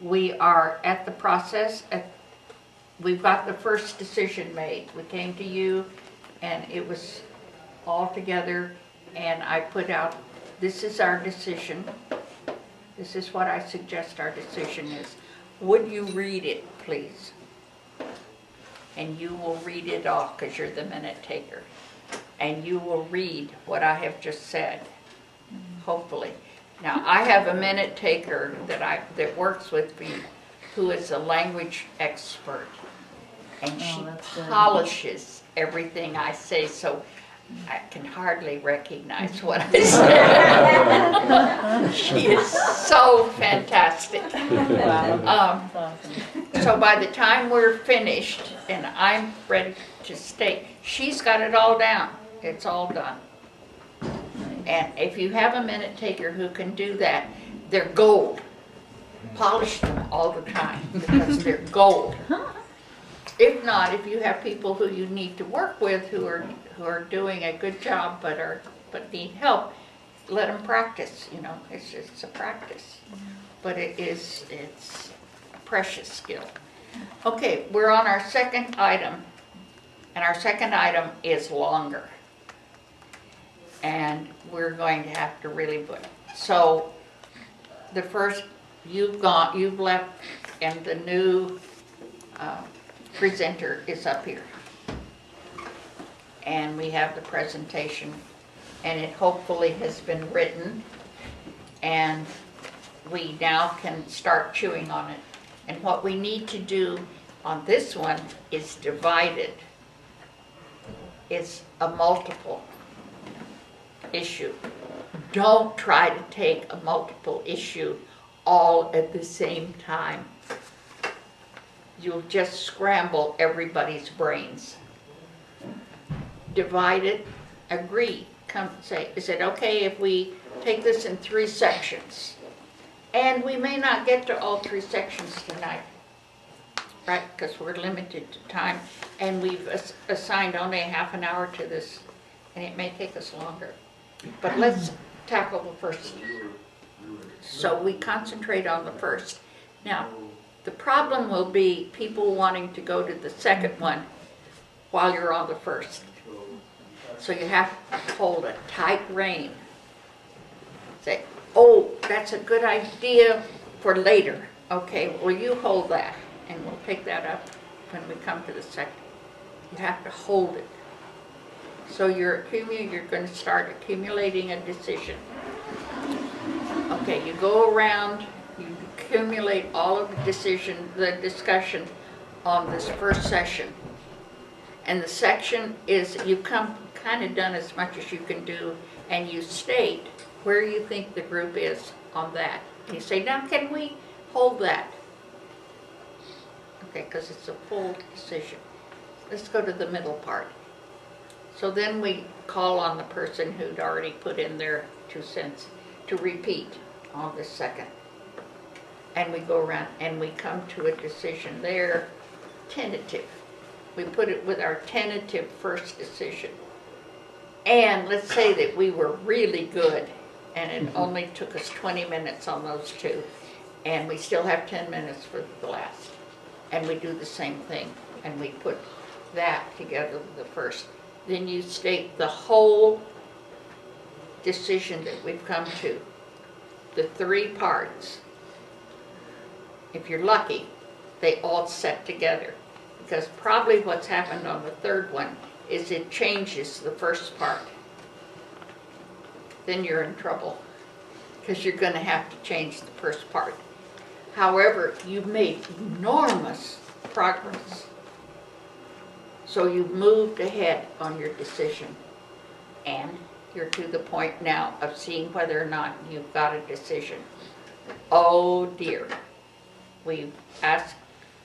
we are at the process, we've got the first decision made. We came to you and it was all together and I put out, this is our decision. This is what I suggest our decision is. Would you read it, please? And you will read it off because you're the minute taker. And you will read what I have just said, hopefully. Now, I have a minute taker that works with me who is a language expert. And she polishes everything I say, so I can hardly recognize what I said. She is so fantastic. So by the time we're finished and I'm ready to state, she's got it all down. It's all done. And if you have a minute taker who can do that, they're gold. Polish them all the time because they're gold. If not, if you have people who you need to work with who are doing a good job but need help, let them practice. You know, it's a practice, but it's a precious skill. Okay, we're on our second item, and our second item is longer, and we're going to have to really put. So the first you've left, and the new presenter is up here. And we have the presentation, and it hopefully has been written, and we now can start chewing on it. And what we need to do on this one is divide it. It's a multiple issue. Don't try to take a multiple issue all at the same time. You'll just scramble everybody's brains. Divide it, agree, come say, is it okay if we take this in 3 sections? And we may not get to all 3 sections tonight, right? Because we're limited to time, and we've assigned only a half an hour to this, and it may take us longer. But let's tackle the first. So we concentrate on the first. Now, the problem will be people wanting to go to the second one while you're on the first. So you have to hold a tight rein. Say, oh, that's a good idea for later. Okay, well, you hold that, and we'll pick that up when we come to the second. You have to hold it. So you're going to start accumulating a decision. Okay, you go around, you accumulate all of the discussion on this first session. And the section is, you've kind of done as much as you can do, and you state where you think the group is on that. You say, now can we hold that? Okay, because it's a full decision. Let's go to the middle part. So then we call on the person who'd already put in their 2 cents to repeat on the second. And we go around and we come to a decision there, tentative. We put it with our tentative first decision. And let's say that we were really good and it only took us 20 minutes on those 2. And we still have 10 minutes for the last. And we do the same thing. And we put that together with the first. Then you state the whole decision that we've come to. The 3 parts. If you're lucky, they all set together. Because probably what's happened on the third one is it changes the first part. Then you're in trouble because you're going to have to change the first part. However, you've made enormous progress. So you've moved ahead on your decision. And you're to the point now of seeing whether or not you've got a decision. Oh dear. We've asked,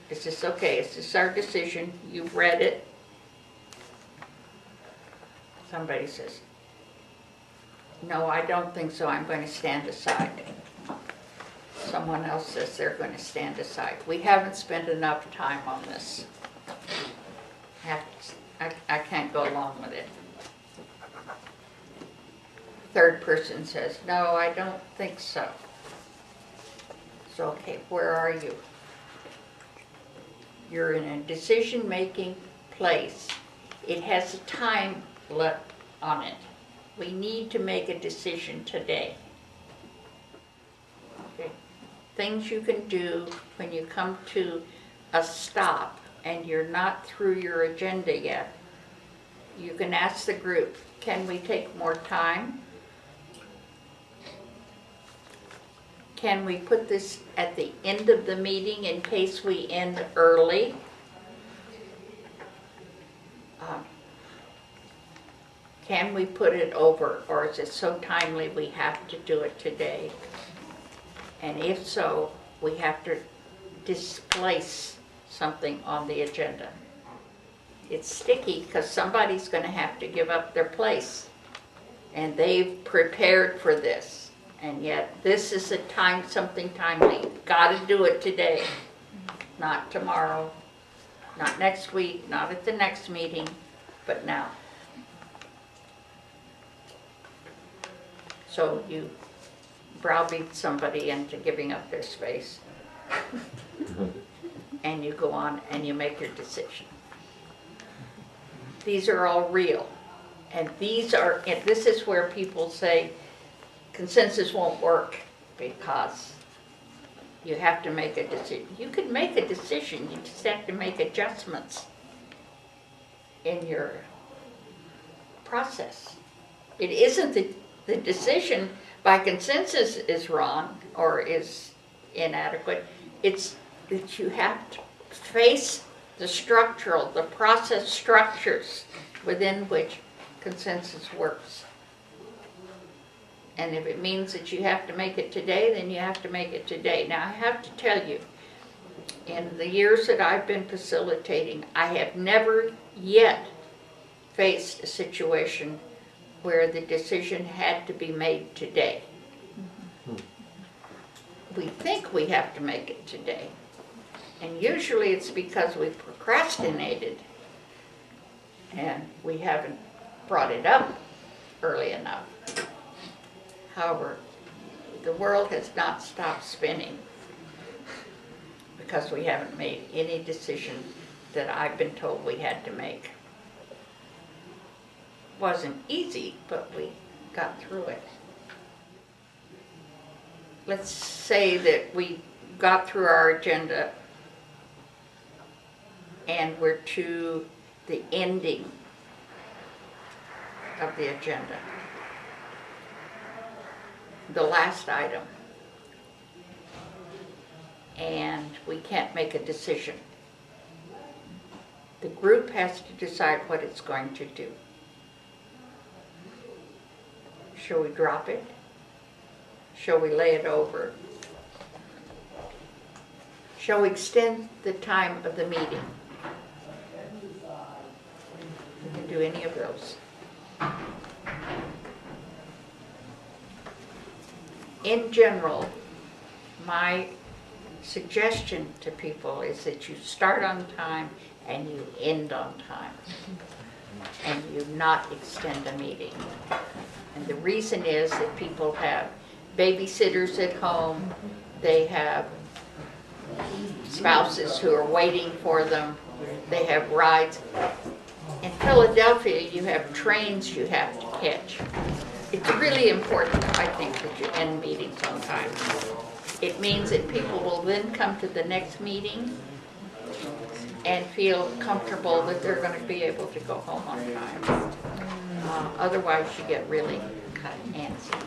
is this okay? Is this our decision? You've read it. Somebody says, no, I don't think so. I'm going to stand aside. Someone else says they're going to stand aside. We haven't spent enough time on this. I can't go along with it. Third person says, no, I don't think so. So, okay, where are you? You're in a decision-making place. It has a time left on it. We need to make a decision today. Okay. Things you can do when you come to a stop and you're not through your agenda yet. You can ask the group, can we take more time? Can we put this at the end of the meeting in case we end early? Can we put it over, or is it so timely we have to do it today? And if so, we have to displace something on the agenda. It's sticky because somebody's going to have to give up their place, and they've prepared for this. And yet, this is something timely. Got to do it today, not tomorrow, not next week, not at the next meeting, but now. So you browbeat somebody into giving up their space, and you go on and you make your decision. These are all real, and this is where people say, consensus won't work because you have to make a decision. You can make a decision, you just have to make adjustments in your process. It isn't the decision by consensus is wrong or is inadequate. It's that you have to face the process structures within which consensus works. And if it means that you have to make it today, then you have to make it today. Now, I have to tell you, in the years that I've been facilitating, I have never yet faced a situation where the decision had to be made today. We think we have to make it today. And usually it's because we procrastinated and we haven't brought it up early enough. However, the world has not stopped spinning because we haven't made any decision that I've been told we had to make. Wasn't easy, but we got through it. Let's say that we got through our agenda and we're to the ending of the agenda. The last item, and we can't make a decision. The group has to decide what it's going to do. Shall we drop it? Shall we lay it over? Shall we extend the time of the meeting? We can do any of those. In general, my suggestion to people is that you start on time and you end on time, and you not extend a meeting. And the reason is that people have babysitters at home, they have spouses who are waiting for them, they have rides. In Philadelphia, you have trains you have to catch. It's really important, I think, that you end meetings on time. It means that people will then come to the next meeting and feel comfortable that they're going to be able to go home on time. Otherwise, you get really kind of antsy.